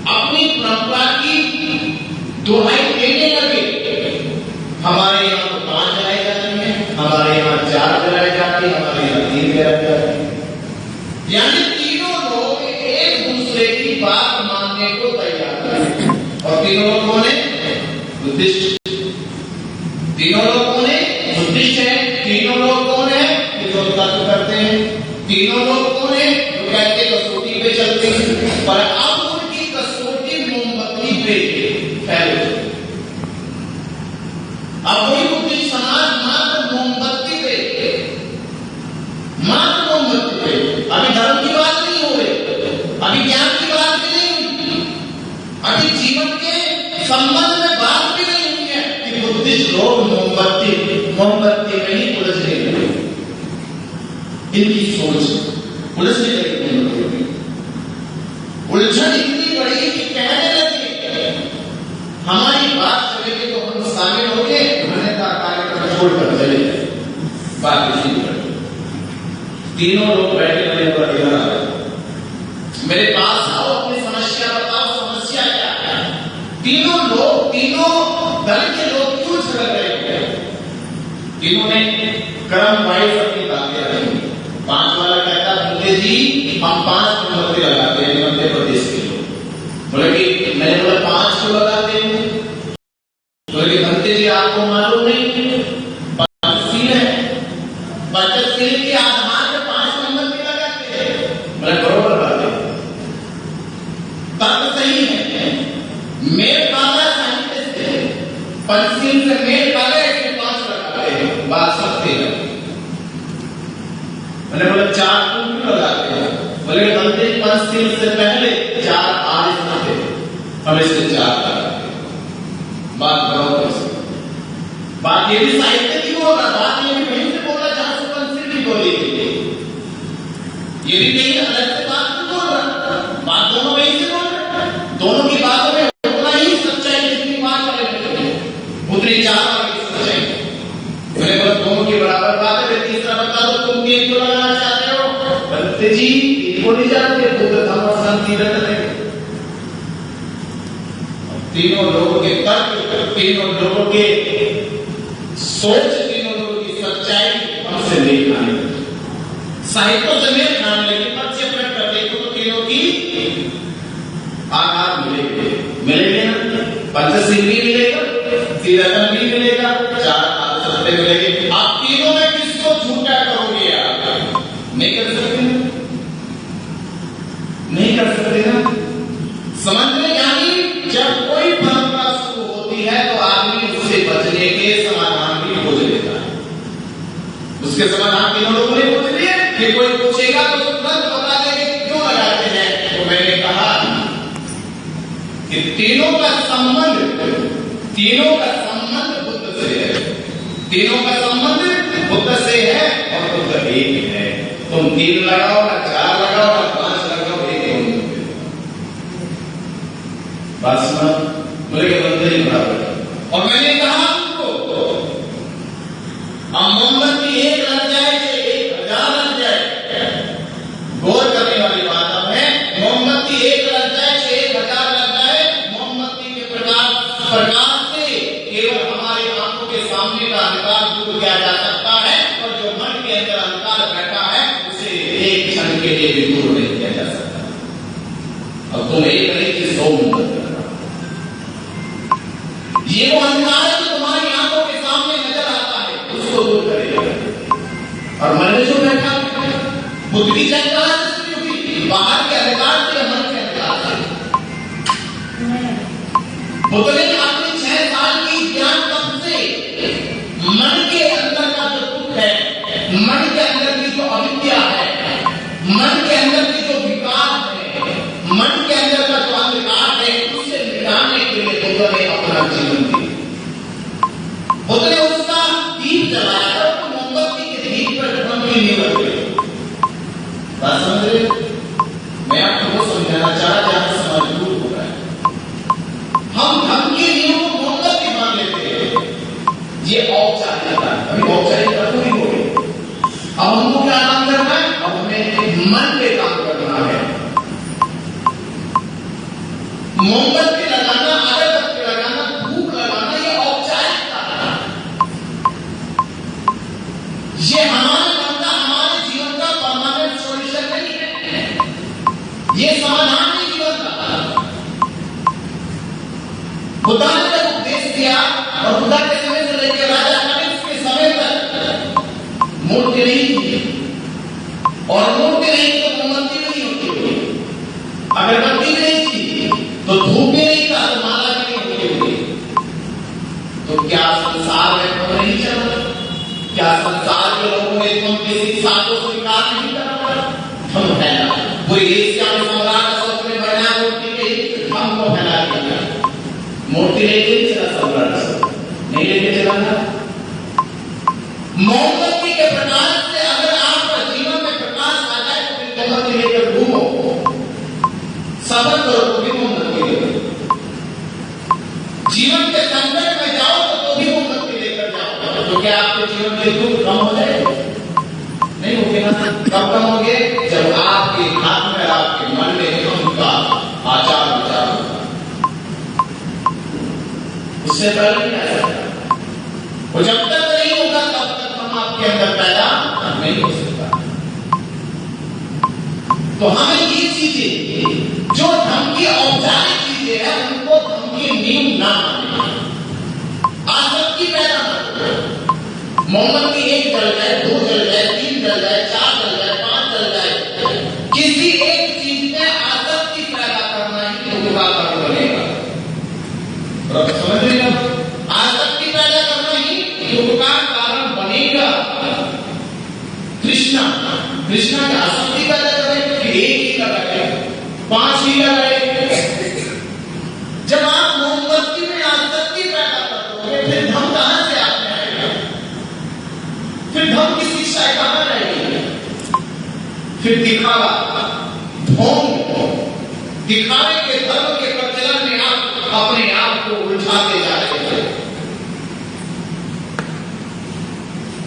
अपनी परंपरा की दुहाई देने लगे। हमारे यहाँ तो 5 जलाई जाती है, हमारे यहाँ 4 जलाई जाती है, हमारे यहाँ 3 जलाई जाती है। यानी तीनों लोग एक दूसरे की बात मानने को तैयार हैं। और तीनों लोग कौन है? बुद्धिस्ट। तीनों लोग कौन है? बुद्धिस्ट है। तीनों लोग कौन है? जो तत्व करते हैं। तीनों लोग कौन है? जो कहते कसौटी पे चलते हैं। पर अब उनकी कसौटी मोमबत्ती पे फैल गई। अब वही बुद्धिस्ट समाज मात्र मोमबत्ती पे, मात्र मोमबत्ती पे। अभी धर्म की बात नहीं हो रही, अभी ज्ञान की बात भी नहीं हुई, अभी जीवन के संबंध में बात भी नहीं हुई है कि बुद्धिस्ट लोग मोमबत्ती में ही उलझने लगे। इनकी सोच उलझने लगी। उलझन इतनी बड़ी कि कहने लगे हमारी बात चलेगी तो हम शामिल हो गए, अन्यथा कार्यक्रम छोड़कर चले गए। बात इसी पर तीनों लोग बैठे रहे और इधर आ गए, मेरे पास आओ, अपनी समस्या बताओ, समस्या क्या है? तीनों लोग, तीनों दल के लोग क्यों झगड़ रहे हैं? तीनों ने कर्म वाइज अपनी बातें रखी। 5 वाला कहता बोले जी हम 5 मोमबत्ती लगाते हैं मध्य प्रदेश के लोग। बोले कि मैंने बोला 5 क्यों लगाते हैं? बोले कि भंते जी आपको मालूम नहीं, पंचशील है, पंचशील के आधार पर 5 मोमबत्ती लगाते हैं। बोले बरोबर बात है, तर्क सही है, मेल खाता साहित्य से, पंचशील से मेल खाता इसमें 5 लगाते हैं, बात सत्य है। मैंने बोला 4 क्यों लगाते हैं? बोले बनते पंचशील से पहले 4 आदेश थे, हम इससे 4 लगाते हैं। बात बराबर है। बात ये भी साहित्य की होगा, बात ये भी वहीं से बोला जहां से पंचशील की बोली गई। ये भी कहीं अलग से बात नहीं बोल रहा, बात दोनों वहीं से बोल रहे हैं। दोनों की बातों में उतना ही सच्चाई जितनी बात वाले उतनी 4 वाली सच्चाई। मैंने बोला दोनों की बराबर बात है। तीसरा बता दो तुम 3 क्यों लगाना चाहते हो? बनते जी इनको नहीं जानते, बुद्ध धर्म और शांति रखते। तीनों लोगों के तर्क, तीनों लोगों के सोच, तीनों लोगों की सच्चाई हमसे मेल खाने लगी, साहित्यों से मेल खाने लगी। बच्चे प्रकट कर देखो तो तीनों की आकार मिलेंगे ना, पंचशील भी मिलेगा, तीर्थन भी मिलेगा, 4 आदर्श मिलेंगे। आप तीनों में किसको झूठा करोगे? आप नहीं कर सकते, नहीं कर सकते ना। समझ में? यानी जब कोई परंपरा शुरू होती है तो आदमी उससे बचने के समाधान भी खोज लेता है। उसके समाधान तीनों लोगों ने खोज लिए कि कोई पूछेगा तो तुरंत बता देंगे क्यों लगाते हैं। तो मैंने कहा कि तीनों का संबंध बुद्ध से है, तीनों का संबंध बुद्ध से है और बुद्ध एक है। तुम 3 लगाओ ना 4 लगाओ ना 5 लगाओ, एक है। बात सुना? बोले कि बंदे ही बराबर। और मैंने कहा उनको अब मोमबत्ती 1 लग जाए से 1000 लग जाए, गौर करने वाली बात अब है। मोमबत्ती 1 लग जाए से 1000 लग जाए, मोमबत्ती के प्रकाश से केवल हमारी आंखों के सामने का अंधकार दूर किया जा सकता है, और जो मन के अंदर अंधकार बैठा है उसे एक क्षण के लिए भी दूर नहीं किया जा सकता। अब तुम एक नहीं कि 100 मोमबत्ती, ये वो अंधकार है जो तुम्हारी आंखों के सामने नजर आता है, उसको दूर करेगा। और मन में जो बैठा बुद्ध की जनता बाहर के अधिकार से, मन के अधिकार से। बुद्ध ने अपने 6 साल की ज्ञान तप से मन के अंदर का जो दुख है, मन के अंदर की जो अविद्या है, मन के अंदर की जो विकार है, मन के अंदर का जो अंधकार है, उसे मिटाने के लिए बुद्ध ने अपना जीवन दिया। बुद्ध ने उसका दीप जलाया और मोमबत्ती के दीप पर ढंग भी नहीं लग गई। बात समझ रहे? मैं आपको वो समझाना चाह रहा जहां से मजबूर हो रहा है। हम धर्म के नियमों को मोमबत्ती मान लेते हैं, ये औपचारिकता, अभी औपचारिकता पूरी हो गई। अब हमको क्या काम करना है? अब हमें मन पे काम करना है। मोमबत्ती लगाना, अगरबत्ती लगाना, धूप लगाना, ये औपचारिकता है। ये हमारे मन का, हमारे जीवन का परमानेंट सॉल्यूशन नहीं है। ये समाधान नहीं जीवन का। खुदा ने जब उपदेश दिया और खुदा के समय से लेकर राजा कनिष्क के समय तक मूर्ति नहीं थी, और मूर्ति नहीं तो मोमबत्ती नहीं होती, अगरबत्ती नहीं थी तो धूप भी नहीं था, तो माला भी नहीं होती। तो क्या संसार में तो नहीं चला? क्या संसार के लोगों ने तुम किसी साथ को स्वीकार नहीं करा? हम फैला कोई एशिया में सम्राट सोच में बना मूर्ति के हमको फैला दिया। मूर्ति लेके चला सम्राट नहीं लेके चला ना। मोमबत्ती के प्रकाश से अगर आपका जीवन में प्रकाश आ जाए तो फिर मोमबत्ती लेकर घूमो, सबर करो तो भी मोमबत्ती लेकर, जीवन के संकट में जाओ तो भी मोमबत्ती लेकर जाओ। तो क्या आपके जीवन के दुख कम हो जाएगा? नहीं होंगे ना। कब कम होंगे? जब आपके हाथ में, आपके मन में उनका आचार विचार होगा। उससे पहले नहीं आ सकता। वो जब तक नहीं होगा तब तक हम आपके अंदर पैदा नहीं हो सकता। तो हमें ये चीजें जो धर्म की औपचारिक चीजें हैं उनको धर्म की नींव ना माने, आसक्ति पैदा ना करो। मोमबत्ती एक जल जाए, दो जल जाए, तीन जल जाए, चार जल जाए, पांच जल जाए, किसी एक चीज में आसक्ति पैदा करना ही दुख का कारण बनेगा। समझ रहे हो? आसक्ति पैदा करना ही दुख का कारण बनेगा। कृष्णा की आसक्ति पैदा करें कि एक ही लगाए, पांच ही लगाए। जब आप मोमबत्ती में आसक्ति पैदा करोगे फिर धम कहां से आप में आएगा? फिर धम की शिक्षा कहां रहेगी? फिर दिखावा, ढोंग, दिखावे के धर्म के प्रचलन में आप अपने आप को उलझाते जा रहे हैं।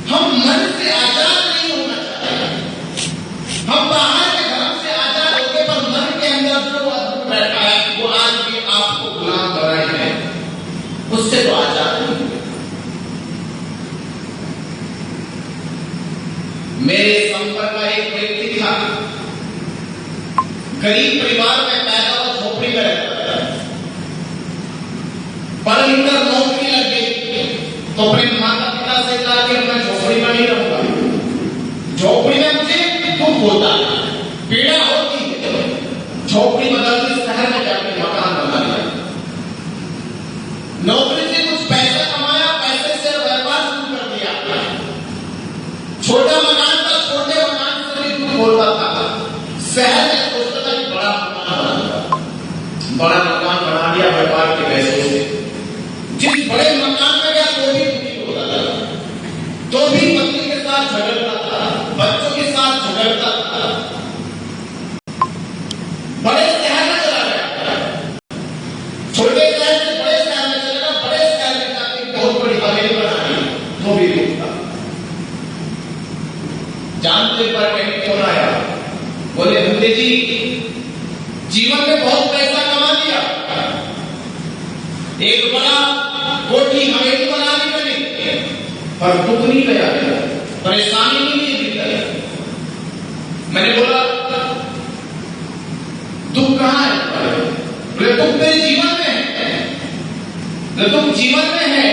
हम मन से आजाद नहीं होना चाहते। हम बाहर के धर्म से आजाद होके पर मन के अंदर जो अद्भुत बैठा है वो आज भी आपको गुलाम बनाए है, उससे तो आजाद नहीं। मेरे संपर्क का एक व्यक्ति था, गरीब परिवार में पैदा हुआ, झोपड़ी में रहता था। पर इधर नौकरी लग गई तो अपने माता पिता से कहा कि मैं झोपड़ी में नहीं रहूंगा। झोपड़ी में मुझे दुख होता है, पीड़ा होती है। झोपड़ी बदल के शहर में जाकर मकान बना लिया। नौकरी से कुछ पैसा कमाया, पैसे से व्यापार शुरू कर दिया। छोटा मकान था, छोटे मकान से भी दुख होता था। शहर में सोचता था कि बड़ा मकान बनाऊंगा, बड़ा मकान बना लिया व्यापार के पैसों से। जिस बड़े मकान में गया तो भी दुखी होता था, तो भी पत्नी के साथ झगड़ता था, बच्चों के साथ झगड़ता था। बड़े शहर में चला गया, छोटे शहर से बड़े शहर में चला गया, बड़े शहर में जाके बहुत बड़ी हवेली बना ली, तो भी दुख था। जानते पर कहीं फोन आया, बोले भूले जी जीवन में बहुत पैसा कमा लिया, एक बड़ा कोठी हवेली बना ली मैंने, पर दुख नहीं गया, परेशानी नहीं दी। मैंने बोला दुख कहां है? बोले दुख मेरे जीवन में है। दुख जीवन में है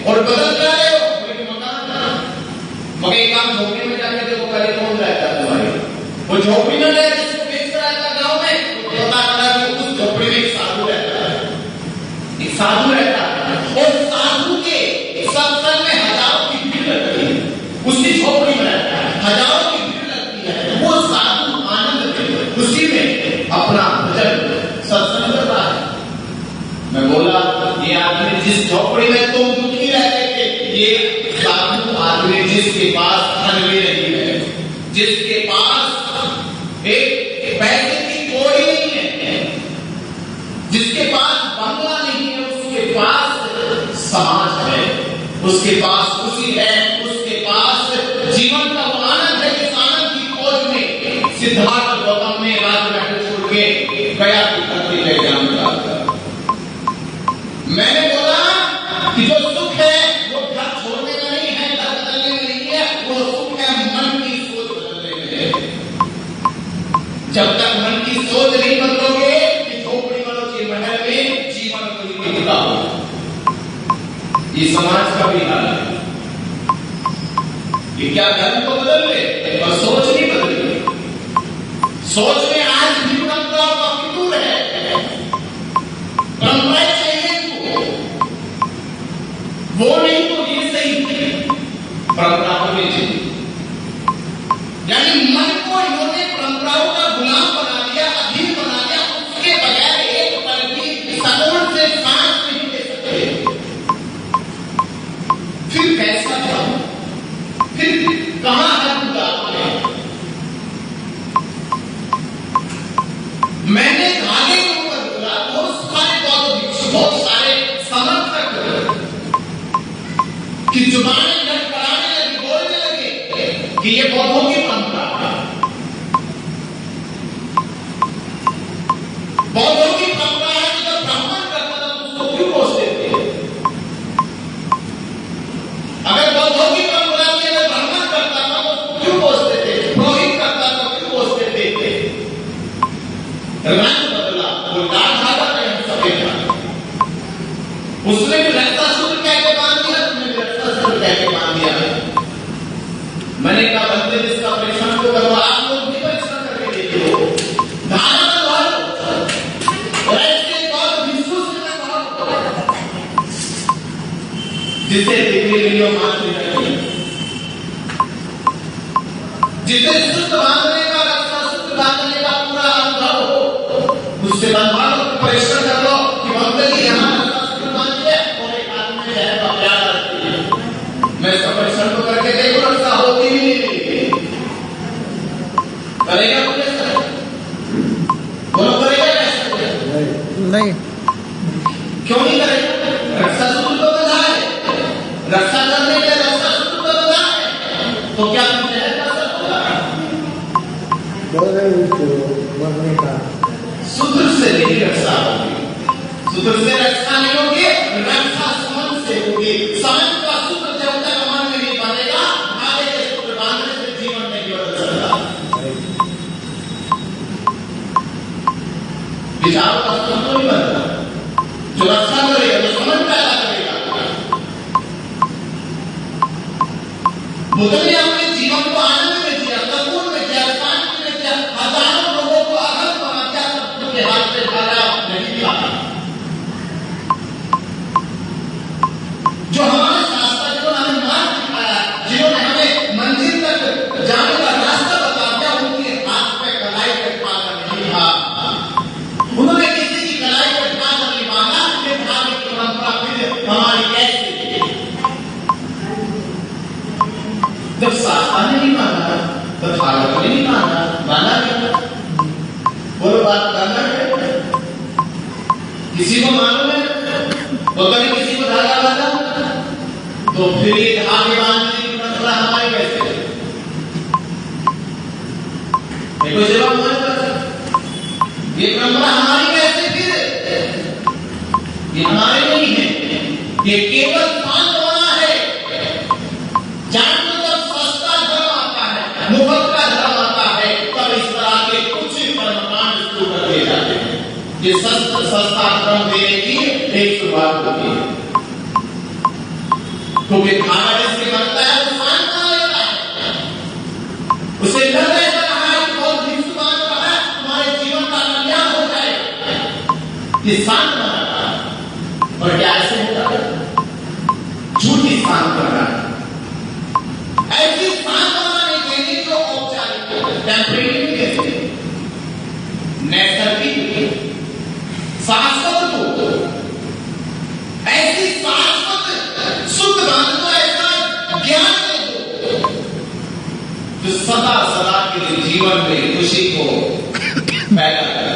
और बदल क्या रहे हो? मगर एक काम झोपड़ी में जाके देखो, पहले कौन रहता है तुम्हारे? वो झोपड़ी में रहता, जिसको बेच रहा था गाँव में, तो पता चला कि उस झोपड़ी में एक साधु रहता है, एक साधु रहता है। और साधु के सत्संग में हजारों की भीड़ लगती है, उसी झोपड़ी में रहता है, हजारों की भीड़ लगती है। वो साधु आनंद में उसी में अपना भजन सत्संग कर रहा है। मैं बोला ये आदमी जिस झोपड़ी में तुम दुखी रहते थे, ये साधु आदमी जिसके पास धन भी नहीं है, जिसके पास एक पैसे की कोई नहीं है, जिसके पास बंगला नहीं है, उसके पास समाज है, उसके पास खुशी है, उसके पास जीवन का वो आनंद है। इस आनंद की खोज में सिद्धार्थ गौतम ने राज महल छोड़ के गया की धरती में ज्ञान प्राप्त किया। सोच में आज भी परंपराओं का फितूर है। परंपराएं चाहिए इनको, वो नहीं तो ये सही, परंपरा होनी चाहिए। यानी मन को इन्होंने परंपराओं का गुलाम बना दिया, अधीन बना दिया। उसके बगैर एक पल भी सकून से सांस नहीं ले सकते। फिर कैसा था, फिर कहां है खुदा? मैंने धागे के ऊपर बोला, बहुत सारे बहुत सारे समर्थक की जुबानें लड़खड़ाने लगी, बोलने लगे कि ये बौद्धों की परंपरा है। बौद्धों की परंपरा है कि जब ब्राह्मण करता था तो उसको क्यों कोसते थे? अगर बौद्धों की परंपरा थी, अगर ब्राह्मण करता था तो उसको क्यों कोसते थे? पुरोहित करता था तो क्यों कोसते थे? रंग बदला, वो लाल धागा का सफेद धागा, उसने भी रक्षा सूत्र कह के बांध दिया, तुमने भी रक्षा सूत्र कह के बांध दिया। मैंने कहा बंदे जिसका परीक्षण को करो, आप लोग भी परीक्षण करके देखो, धागा बदलो और ऐसे बहुत विश्वास से करो जिसे दिखने के लिए मानते नहीं, जिसे शुद्ध बांधने का, रक्षा सूत्र बांधने का पूरा अनुभव हो, उससे बंधवा लो, परीक्षण कर लो कि मंदिर यहाँ बांध दिया और एक आदमी है तो प्यार रखती है। मैं इसका परीक्षण तो करके देखो, रक्षा होती ही नहीं। करेगा बोलो, करेगा कैसे? नहीं। क्यों नहीं करेगा? रक्षा सूत्र तो बंधा है, रक्षा करने के रक्षा सूत्र तो बंधा है, तो क्या सूत्र से नहीं रक्षा होगी, सूत्र से रक्षा नहीं होगी, रक्षा समझ से होगी। समझ का सूत्र जब तक मन में नहीं बनेगा, आगे के सूत्र बांधने से जीवन नहीं बदल सकता। विचारों का सूत्र नहीं बनता, जो रक्षा करेगा, जो समझ पैदा करेगा। बुद्ध ने अपने जीवन को आनंद में जिया, सकून में जिया, शांति में जिया, हजारों लोगों को अगल बना दिया, सब के हाथ से खाना नहीं खाना। जो हमारे शास्त्र हमें मार्ग दिखाया, जिन्होंने हमें मंजिल तक जाने का रास्ता बता दिया, उनके हाथ में कलाई पे खाना नहीं था। उन्होंने किसी की कलाई पे खाना नहीं मांगा। ये धार्मिक परंपरा फिर हमारी कैसी? जब शास्त्र ने नहीं माना तो धार्मिक ने नहीं माना क्या? बोलो बात करना है। किसी को मालूम है वो कभी किसी को धागा बांधा, तो फिर ये धागे बांधने की परंपरा हमारी कैसे? कोई जवाब नहीं कर सकता। ये परंपरा हमारी कैसे? फिर ये हमारे नहीं है, ये केवल शांत बना है। जान लो, जब सस्ता धर्म आता है, मुफ्त का धर्म आता है, तब इस तरह के कुछ कर्मकांड शुरू कर दिए जाते हैं। ये सस्ता धर्म देने की एक शुरुआत होती है, क्योंकि खाना जिससे बनता है वो शांत बना लेता है। उसे डर रहता है कि बहुत भिक्षु बांध रहा है, तुम्हारे जीवन का कल्याण हो जाएगा। ये शांत बनाता है। और क्या ऐसे होता है? झूठी शांत करना है। ऐसी शांत बनाने के लिए जो औपचारिक टेम्परेरी नैसर्गिक शाश्वत को, ऐसी शाश्वत शुद्ध बात को, ऐसा ज्ञान दो जो सदा सदा के लिए जीवन में खुशी को पैदा करे।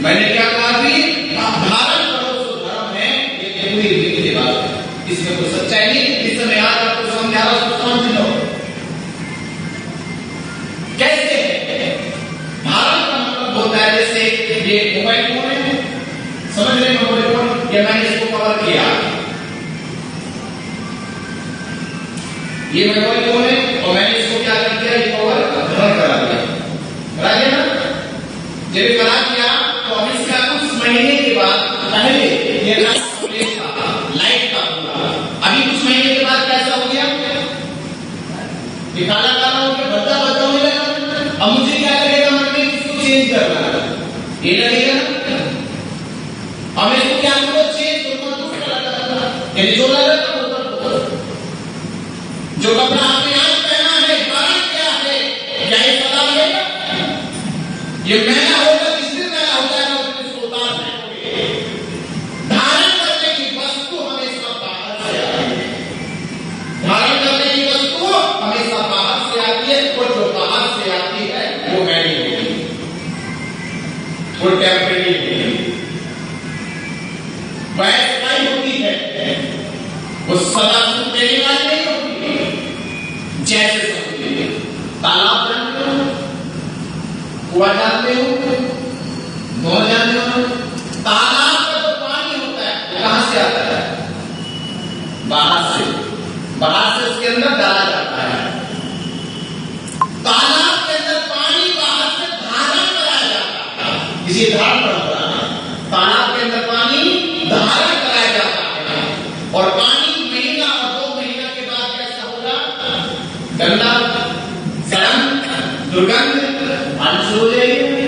मैंने क्या कहा कि धारण करो सो धर्म है, ये पूरी रीति बात है, इसमें कोई सच्चाई नहीं। इस समय आज आपको समझा रहा हूं, समझ लो कैसे है। धारण का मतलब होता है जैसे ये मोबाइल फोन है, समझ रहे मोबाइल फोन, या मैंने इसको कवर किया, ये मोबाइल फोन है और मैंने इसको क्या कर दिया, ये कवर धारण करा दिया, करा दिया ना। जब करा दिया तो अब इसका कुछ महीने के बाद, पहले ये लाइट का पूरा, अभी कुछ महीने के बाद कैसा हो गया, ये काला काला हो गया, भद्दा भद्दा हो गया। अब करना है, ये लगेगा हमें तो क्या हमको चेंज तो दूसरा लगा, यानी जो लगा जो कपड़ा आपने आज पहना है कारण क्या है, क्या ये पता लगेगा? ये मैला होगा, किस दिन मैला हो जाएगा उसको उतार देंगे। धारण करने की वस्तु हमेशा बाहर से आती है, धारण करने की वस्तु हमेशा बाहर से आती है, और जो बाहर से आती है वो मैली होती है, वो टेम्परेरी होती है, वह स्थायी होती है, वो सदा सुख देने वाली नहीं होती। जैसे समझिए तालाब जानते हो, कुआं जानते हो, नहर जानते हो, तालाब का जो पानी होता है कहां से आता है? बाहर से, बाहर से उसके अंदर डाला जाता है। तालाब के अंदर पानी बाहर से धारण कराया जाता है, इसी धार परंपरा में तालाब के अंदर पानी धारण कराया जाता है, और पानी महीना और 2 महीना के बाद कैसा होगा? गंदा, सड़न, दुर्गंध आना शुरू हो जाएगी।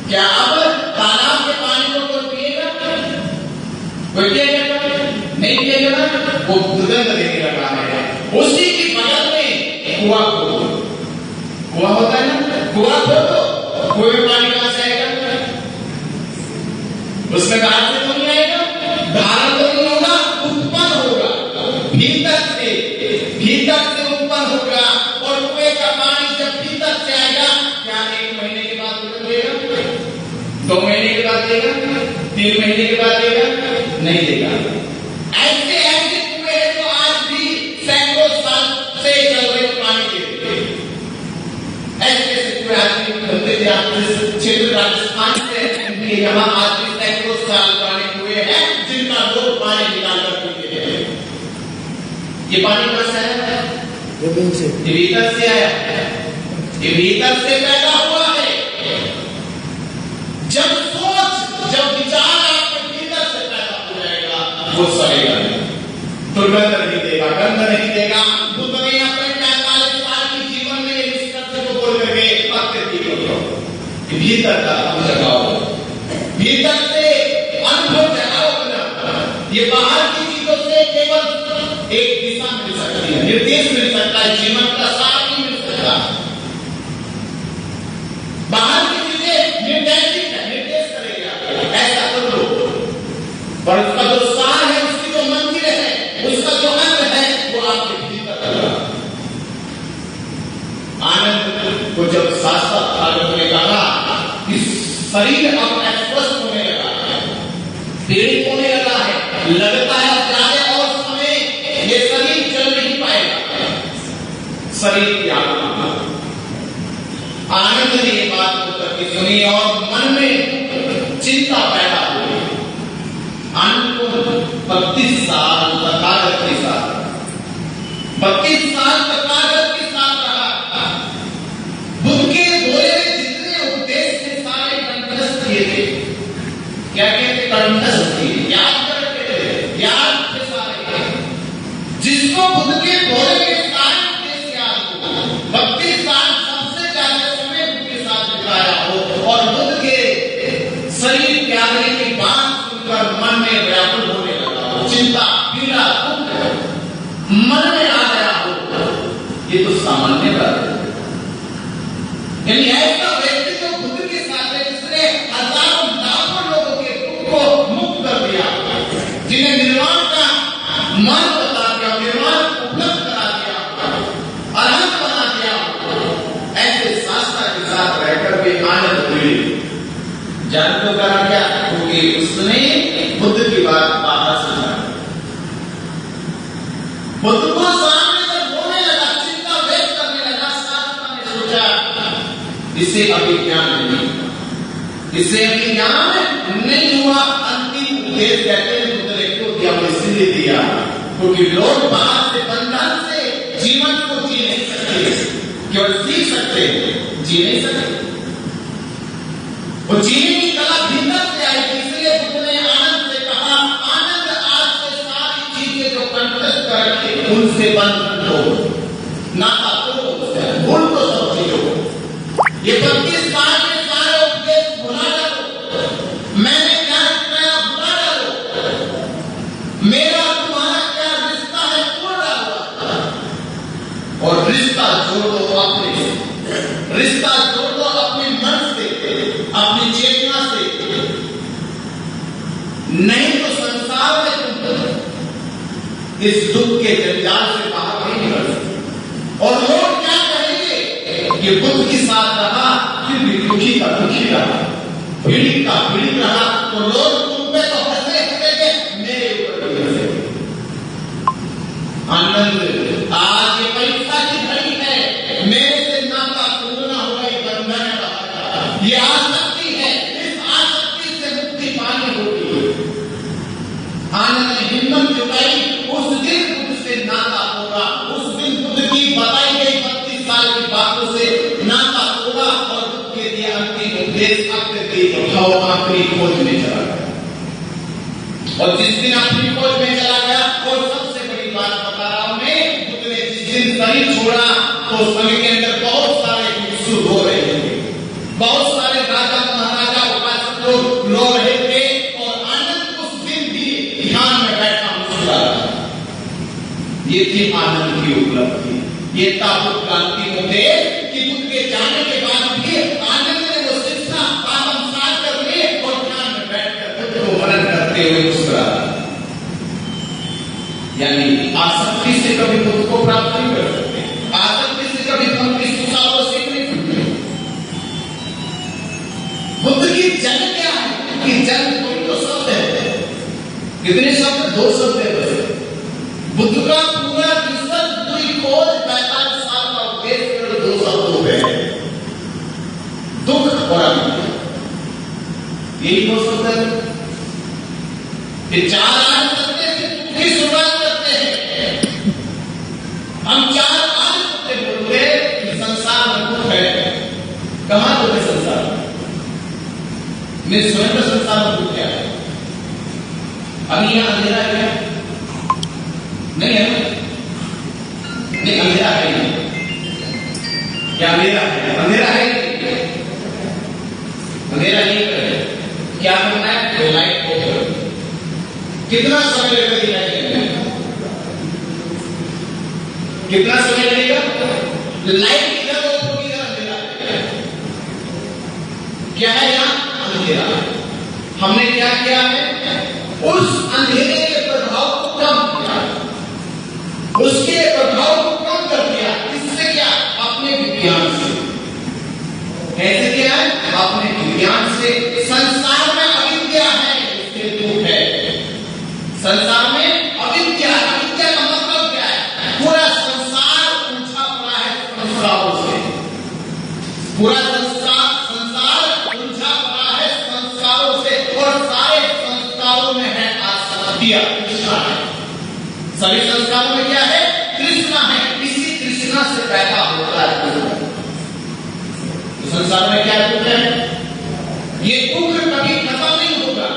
क्या अब तालाब के पानी को कोई पिएगा? कोई पिएगा? नहीं पिएगा, वो दुर्गंध देने लगा है। उसी की बगल में कुआं खोदो, कुआं होता है ना, कुआं खोदो, कुएं में पानी कहां से आएगा? उसमें बाहर से तो नहीं आएगा, धारण तो नहीं होगा, उत्पन्न होगा भीतर से उत्पन्न होगा। और कुएं का पानी जब भीतर से आएगा, क्या 1 महीने के बाद देगा? 2 महीने के बाद देगा? 3 महीने के बाद देगा? नहीं देगा। ऐसे ऐसे कुएं हैं जो आज भी सैकड़ों साल से चल रहे पानी देते हैं। ऐसे ऐसे कुएं आज भी बनते थे, आप क्षेत्र राजस्थान से यहाँ आज भी सैकड़ों साल पुराने कुएं हैं जिनका लोग पानी निकाल कर पीते हैं। ये पानी कहां से आया? ये भीतर से आया है, ये भीतर से पैदा हुआ है। जब विचार आपके भीतर से पैदा हो जाएगा, वो सड़ेगा नहीं, दुर्गंध नहीं देगा, गंध नहीं देगा। बुद्ध ने अपने 45 साल के जीवन में निष्कर्ष को बोल करके भीतर का जगाओ, भीतर से अनुभव जगाओ अपना। ये बाहर की चीजों से केवल एक दिशा मिल सकती है, निर्देश मिल सकता है, जीवन का सार नहीं मिल सकता। बाहर की चीजें निर्देश करेगा, ऐसा कर लो, और उसका जो सार है, उसकी जो मंजिल है, उसका जो अंत है, वो आपके भीतर होगा। आनंद को जब शास्त्र ने कहा कि शरीर अब अस्वस्थ होने लगा है, पीड़ित होने लगा है, लगता है ज्यादा और समय ये शरीर चल नहीं पाएगा, शरीर की आत्मा। आनंद ने ये बात को करके सुनी और मन में चिंता पैदा हुई। आनंद को 32 साल तथागत के साथ 32 साल तथागत के साथ रहा। बुद्ध के बोले जितने उपदेश थे सारे कंठस्थ किए थे। क्या कहते? कंठस्थ किए, याद करते थे, याद थे सारे। जिसको बुद्ध के बोले के सारे उपदेश याद हो, 32 साल सबसे ज्यादा समय बुद्ध के साथ बिताया हो, और बुद्ध के शरीर त्यागने की बात सुनकर मन में व्याकुल होने लगा हो, चिंता, पीड़ा, दुख मन में आ गया हो, ये तो सामान्य बात है। यानी ऐसा व्यक्ति जो बुद्ध के साथ है, जिसने हजारों लाखों लोगों के दुख को मुक्त कर दिया, जिन्हें निर्वाण का मार्ग बता दिया, निर्वाण उपलब्ध करा दिया, अरहत बना दिया, ऐसे शास्त्र के साथ रहकर भी आनंद हुई। जानते हो कारण क्या? क्योंकि उसने बुद्ध की बात बाहर सुना। बुद्ध को सामने जब होने लगा, चिंता व्यक्त करने लगा, शास्त्र ने सोचा इसे अभी ज्ञान नहीं हुआ, इसे अभी ज्ञान नहीं हुआ। अंतिम उपदेश कहते हैं बुद्ध ने क्यों दिया? वो इसलिए दिया क्योंकि लोग बाहर से बंधन से जीवन को जी नहीं सकते, केवल सीख सकते, जी नहीं सकते। वो जीने की कला भीतर से आई, इसलिए बुद्ध ने आनंद से कहा, आनंद आज से सारी चीजें जो कंठस्थ करके उनसे बंध हो, नाता तोड़ो, भूल को सब चीजों। ये 32 साल में सारे उपदेश नहीं तो संसार में तुम इस दुख के जंजाल से बाहर नहीं निकल सकते। और लोग क्या कहेंगे कि बुद्ध के साथ रहा फिर भी दुखी का दुखी रहा, पीड़ित का पीड़ित रहा, तो लोग तुम पे तो हंसे हंसेंगे, मेरे ऊपर भी हंसेंगे। आनंद आज ये परीक्षा की घड़ी है, मेरे से नाता तोड़ना होगा, ये बंधन है, ये आसक्ति है, इस आसक्ति से मुक्ति पानी होगी। आनंद ने हिम्मत जुटाई, उस दिन बुद्ध से नाता तोड़ा, उस दिन बुद्ध की बताई गई 32 साल की बातों से नाता तोड़ा और बुद्ध के लिए अंतिम उपदेश अपनी खोज में चला गया। और जिस दिन अपनी खोज में चला गया, और सबसे बड़ी बात बता रहा हूं मैं, बुद्ध ने जिस दिन शरीर छोड़ा तो समय के अंदर बहुत सारे भिक्षु रो रहे थे, बहुत सारे राजा महाराजा उपासक लोग रो रहे थे, और आनंद उस दिन भी ध्यान में बैठा मुस्कुरा रहा। ये थी आनंद की उपलब्धि, ये ताबुत क्रांति उपदेश कि बुद्ध के जाने के बाद भी आनंद ने वो शिक्षा आत्मसात करने और ध्यान में बैठकर बुद्ध को वर्णन करते हुए मुस्कुरा रहा। यानी आसक्ति से कभी बुद्ध को प्राप्त नहीं कर सकते, आसक्ति से कभी हम की शिक्षा को सीख नहीं सकते। बुद्ध की जन्म क्या है कि जन्म कोई तो शब्द है, कितने शब्द? 2 शब्द है बस। बुद्ध का पूरा रिसर्च, पूरी खोज 45 साल का उपदेश केवल 2 शब्द हो गए, दुख और अविद्या। यही 2 शब्द है। ये 4 आठ करते हैं, की शुरुआत करते हैं। हम 4 आठ करते बोलते कि संसार में दुख है। कहां दुख है संसार में? मेरे स्वयं का संसार में दुख क्या है? अभी यहां अंधेरा है क्या? नहीं है ना? नहीं, अंधेरा है नहीं। क्या अंधेरा है? अंधेरा है, अंधेरा नहीं करे। क्या करना है? तो लाइट को करो। कितना समय लगेगा लाइट करने में? कितना समय लगेगा? लाइट किधर हो, किधर अंधेरा है? क्या है यहाँ? अंधेरा। हमने क्या किया है? उस अंधेरे के प्रभाव को कम किया, उसके प्रभाव को कम कर दिया। इससे क्या? अपने विज्ञान से। कैसे किया है? अपने विज्ञान से। संसार में अविद्या है, इसके दुख है। संसार में अविद्या, अविद्या का मतलब क्या है? पूरा संसार उलझा पड़ा है संस्कारों से, पूरा संसार उलझा पड़ा है संस्कारों से, और सारे संस्कारों में है आसक्तियां, तृष्णा है। सभी संस्कारों में क्या है? तृष्णा है। इसी तृष्णा से पैदा होता है दुख। तो संसार में क्या दुख है? ये दुख कभी खत्म नहीं होगा।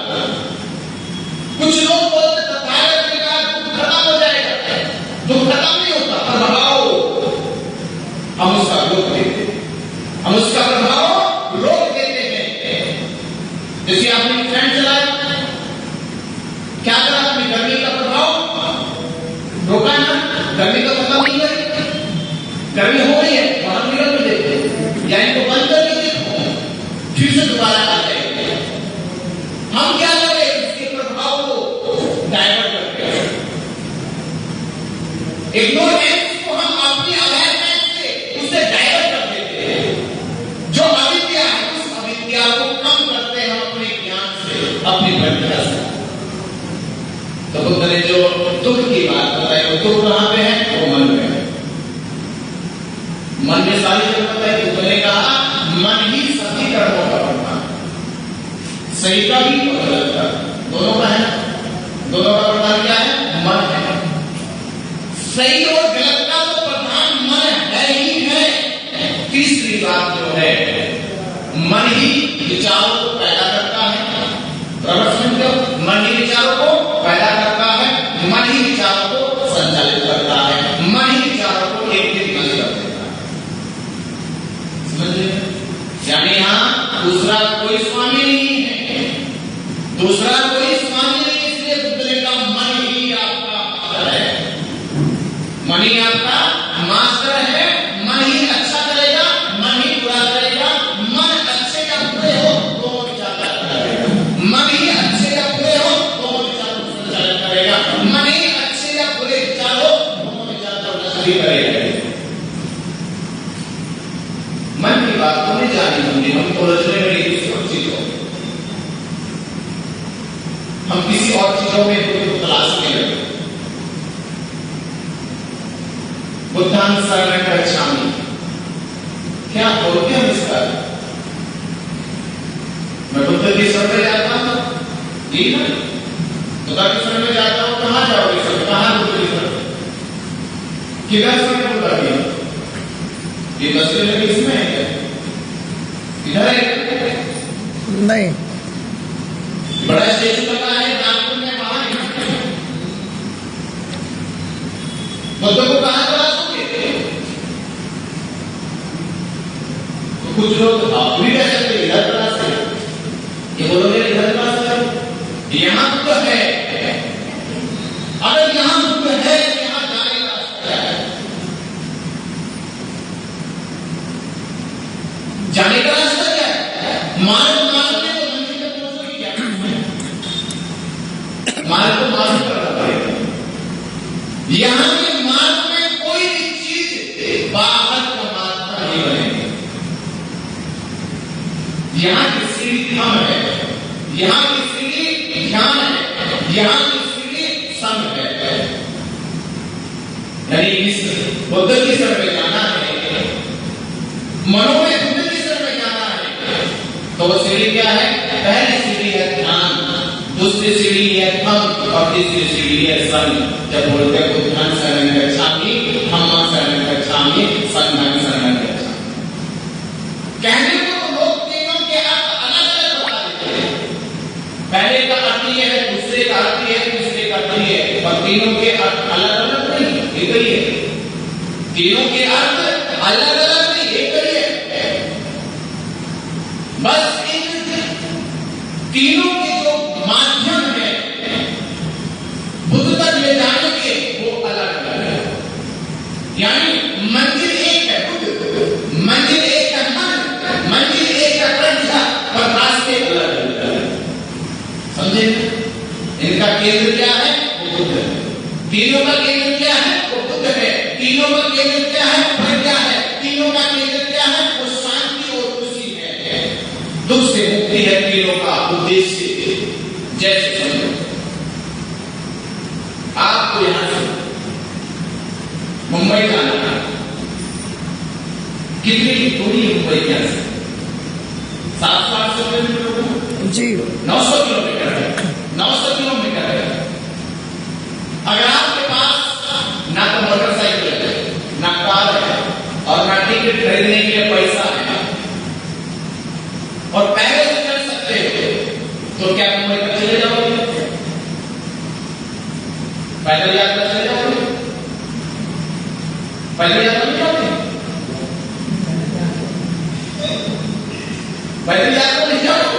कुछ लोग बोलते तथागत ने कहा दुख खत्म हो जाएगा, दुख खत्म नहीं होता। प्रभाव हम उसका रोक देते, हम उसका प्रभाव रोक देते हैं। जैसे आपने फैन चलाया, क्या करा? अपनी गर्मी का प्रभाव रोका ना, गर्मी का खत्म नहीं है, गर्मी हो रही है, बाहर निकल भी देते, या इनको बंद कर देते, फिर से दोबारा आ जाएंगे। हम क्या करें? इसके प्रभाव को डाइवर्ट करते हैं। इग्नोरेंस को हम अपनी अवेयरनेस से उसे डाइवर्ट कर देते हैं। जो अविद्या है, उस अविद्या को कम करते हैं अपने ज्ञान से, अपनी प्रज्ञा से। तो बुद्ध ने जो दुख की बात बताई, वो दुख कहां पे है? वो मन में है। मन में सारी जगह बताई। बुद्ध ने कहा मन ही सभी कर्मों का प्रधान, सही का भी और गलत का, दोनों का है। दोनों का प्रधान क्या है? मन है। सही और गलत का तो प्रधान मन है ही है। तीसरी बात जो है, मन ही विचारों को पैदा करता है। मन ही विचारों को पैदा करता है, मन ही विचारों को संचालित करता है, मन ही विचारों को एक दिन नष्ट कर देता है। समझिए? यानी यहां दूसरा कोई स्वामी नहीं है, दूसरा कोई स्वामी नहीं। इसलिए बुद्ध ने कहा मन ही आपका मास्टर है, मन ही आपका मास्टर है। मन ही अच्छा करेगा, मन ही बुरा करेगा। मन अच्छे या बुरे हो, दोनों विचार करेगा। मन ही अच्छे या बुरे हो, हम किसी और चीजों में बुद्ध को तलाशने लगे। बुद्धान शरणं गच्छामि, क्या बोलते हैं इसका? मैं बुद्ध की शरण में जाता हूं, जी ना, बुद्ध की शरण में जाता हूं। कहां जाओगे सर? कहां बुद्ध की शरण? किधर शरण बुद्ध की? ये मस्जिद में किसमें है क्या? इधर है नहीं, बड़ा स्टेशन लगा है नागपुर में, वहां है। बुद्ध को कहां तलाशोगे? तो कुछ लोग आप भी कह सकते इधर तलाश है, ये बोलोगे इधर तलाश है, यहां बुद्ध है। अगर यहां बुद्ध है, यहां जाने का रास्ता है। जाने का रास्ता क्या है? मार्ग मारने तो मंजिल तक पहुंचोगे क्या? मार्ग को मार्ग करना पड़ेगा। यहां के मार्ग में कोई भी चीज बाहर का मार्ग नहीं बनेगी। यहां की सीढ़ी थम है, यहां की सीढ़ी ध्यान है, यहां की सीढ़ी सम है। यानी इस बुद्ध की शरण में जाना है, मनो में बुद्ध की शरण में जाना है, तो वो सीढ़ी क्या है? पहली सीढ़ी है ध्यान, दूसरी सीढ़ी है थम और तीसरी सीढ़ी है सम। जब बोलते हैं बुद्धान शरणं गच्छामि, धम्मां शरणं गच्छामि, संघं शरणं गच्छामि, कहने को लोग तीनों के अर्थ अलग अलग बता देते हैं। पहले का अर्थ ये है, दूसरे का अर्थ ये है, तीसरे का अर्थ ये है, और तीनों के अर्थ अलग अलग नहीं, एक ही है। तीनों के अर्थ अलग अलग नहीं, एक ही है। बस इन तीनों के जो माध्यम है बुद्ध तक ले जाने के, वो अलग अलग है। यानी मंजिल एक है बुद्ध, मंजिल एक है मन, मंजिल एक है प्रज्ञा, पर रास्ते अलग अलग है। समझे? इनका केंद्र क्या है? वो बुद्ध है। तीनों का केंद्र क्या है? वो बुद्ध है। तीनों का केंद्र क्या है? प्रज्ञा है। तीनों का केंद्र क्या है? वो शांति और खुशी है। दुख से मुक्ति है तीनों का उद्देश्य। जैसे समझो, आपको यहां से मुंबई जाना है, कितनी दूरी मुंबई के से? 700-800 किलोमीटर जी, 900 किलोमीटर है, 900 किलोमीटर है। अगर आपके पास ना तो मोटरसाइकिल है, ना कार है, और ना टिकट खरीदने के लिए पैसा है, और पैदल से चल सकते हो, तो क्या मुंबई तक चले जाओगे? पैदल यात्रा चले जाओगे? पैदल यात्रा नहीं जाओगे? पैदल यात्रा नहीं जाओगे?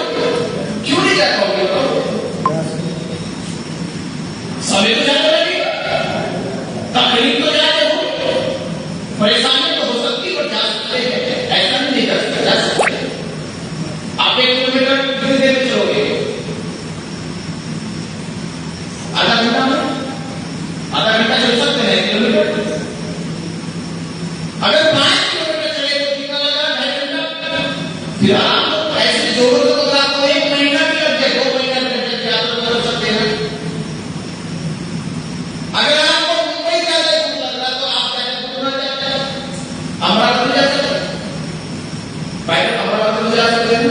क्यों नहीं जा पाओगे? समय तो जाता लगेगा, तकलीफ तो जाते हो, परेशानी तो हो सकती है, जा सकते हैं, ऐसा नहीं कर सकते, जा सकते हैं। आप 1 किलोमीटर कितनी देर में चलोगे? आधा घंटा में? आधा घंटा चल सकते हैं किलोमीटर। अगर 5 किलोमीटर चले तो कितना लगा? 2.5 घंटा। फिर आप ऐसे जोड़ोगे तो आपको 1 महीना भी लग जाए, 2 महीना भी लग जाए, आप कर सकते हैं। अगर आपको मुंबई जाने को लग रहा तो आप पैदल कितना जाते हैं? अमरावती जा सकते हैं, पैदल अमरावती जा सकते हैं।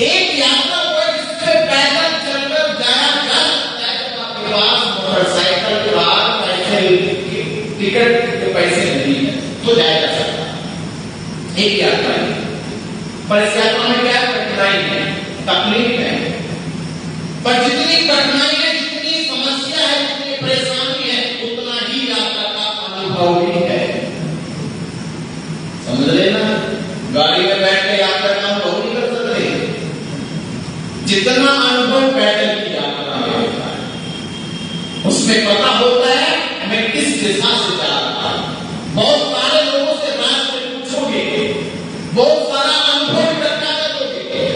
एक यात्रा हुआ जिसमें पैदल चलकर जाया जा सकता है, तो आपके पास मोटरसाइकिल, कार, टिकट के पैसे नहीं है तो जाया जा सकता है। एक यात्रा है, पर इस यात्रा में क्या कठिनाई है? तकलीफ है, पर जितनी कठिनाई है, जितनी समस्या है, जितनी परेशानी है, उतना ही यात्रा का अनुभव भी है। समझ लेना, गाड़ी में बैठ के यात्रा का अनुभव नहीं कर सकते, जितना अनुभव पैदल की यात्रा में होता है, उसमें पता होता है मैं किस दिशा से जा रहा हूं। बहुत सारे लोगों से रास्ते पूछोगे, बहुत सारा अनुभव इकट्ठा करोगे,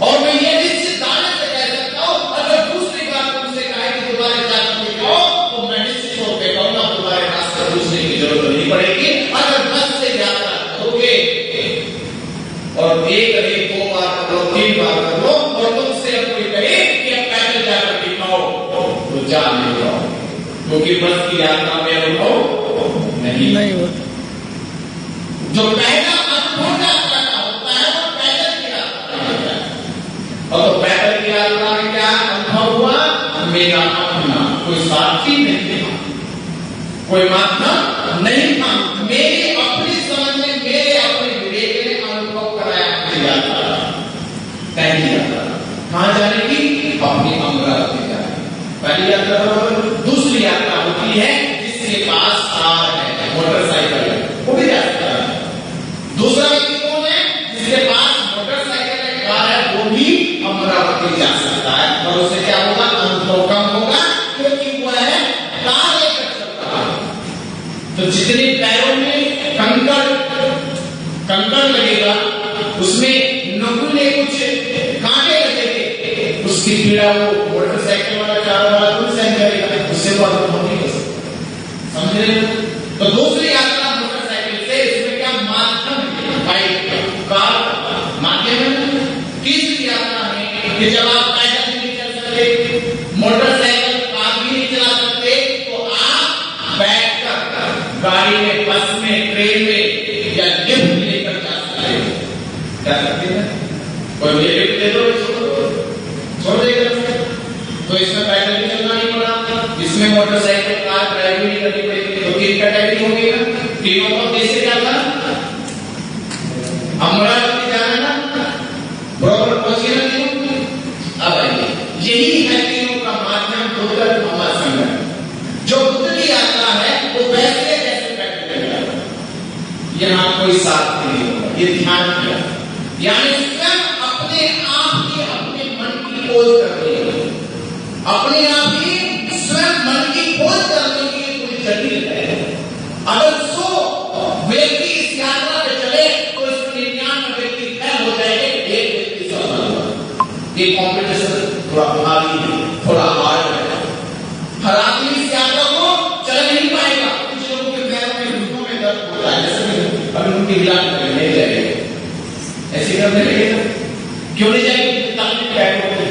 और मैं ये निश्चित दावे से कह सकता हूं, अगर दूसरी बार तुमसे कहे कि दोबारा जाकर के जाओ, तो मैं निश्चित तौर पर कहूंगा तुम्हारे रास्ते पूछने की जरूरत नहीं पड़ेगी। अगर बस से यात्रा करोगे और 1 2 बार करो, 3 बार करो, और तुमसे क्योंकि बस की यात्रा में अनुभव नहीं होता। जो पहला अनुभव यात्रा का होता है वो पैदल की यात्रा होता है। और तो पैदल की यात्रा में क्या अनुभव हुआ? मेरा अपना कोई साथी नहीं था, कोई माध्यम नहीं था, मेरी अपनी समझ में, मेरे अपने विवेक ने अनुभव कराया मुझे यात्रा, पहली यात्रा। कहां जाने की? अपनी अमरावती जाने। पहली यात्रा। दूसरी यात्रा होती है जिसके पास कार है, मोटरसाइकिल है, वो भी जा सकता है। दूसरा व्यक्ति कौन है? जिसके पास मोटरसाइकिल है, कार है, वो भी अमरावती जा सकता है। और उससे क्या होगा? अनुभव कम होगा, क्योंकि वो है कार लेकर चलता है। तो जितने पैरों में कंकड़ लगेगा, उसमें नकुले कुछ कांटे लगेंगे, उसकी पीड़ा वो मोटरसाइकिल वाला, कार वाला खुद सहन करेगा, उससे वो अनुभव नहीं कर सकता। समझ रहे हो? तो दूसरी यात्रा मोटरसाइकिल से, इसमें क्या माध्यम है? बाइक, कार माध्यम है। तीसरी यात्रा है कि जब आप पैदल नहीं चल सकते, मोटरसाइकिल, कार भी नहीं चला सकते, तो आप बैठकर गाड़ी में, बस में, ट्रेन में या लिफ्ट लेकर जा सकते हैं। क्या सकते हैं? कोई मुझे लिफ्ट दे दो, छोड़ देगा। तो इसमें पैदल भी चलना नहीं पड़ा, इसमें मोटरसाइकिल, कार ड्राइविंग नहीं करनी पड़ेगी। तो तीन कैटेगरी हो गई ना। तीनों को कैसे क्या था? अमरावती जाना ना, बराबर पहुंचे ना तीनों। अब आइए, यही है तीनों का माध्यम बुद्ध धम्म संगम। जो बुद्ध की यात्रा है वो वैसे कैसे पैदल, यहाँ कोई साथ नहीं होगा, ये ध्यान किया। यानी स्वयं अपने आप ही अपने मन की खोज करनी है, अपने आप ही स्वयं मन की खोज करने की कोई जटिल है। अगर 100 व्यक्ति इस यात्रा पे चले तो इस 99 व्यक्ति फेल हो जाएंगे, एक व्यक्ति सफल होगा। ये कॉम्पिटिशन थोड़ा भारी है, थोड़ा हार्ड है। हर आदमी इस यात्रा को चल नहीं पाएगा। कुछ लोगों के पैरों में, घुटनों में दर्द होता है, जैसे अभी उनकी इलाज नहीं जाएगा, ऐसे करने लगेगा। क्यों नहीं जाएगी? तकलीफ पैरों में,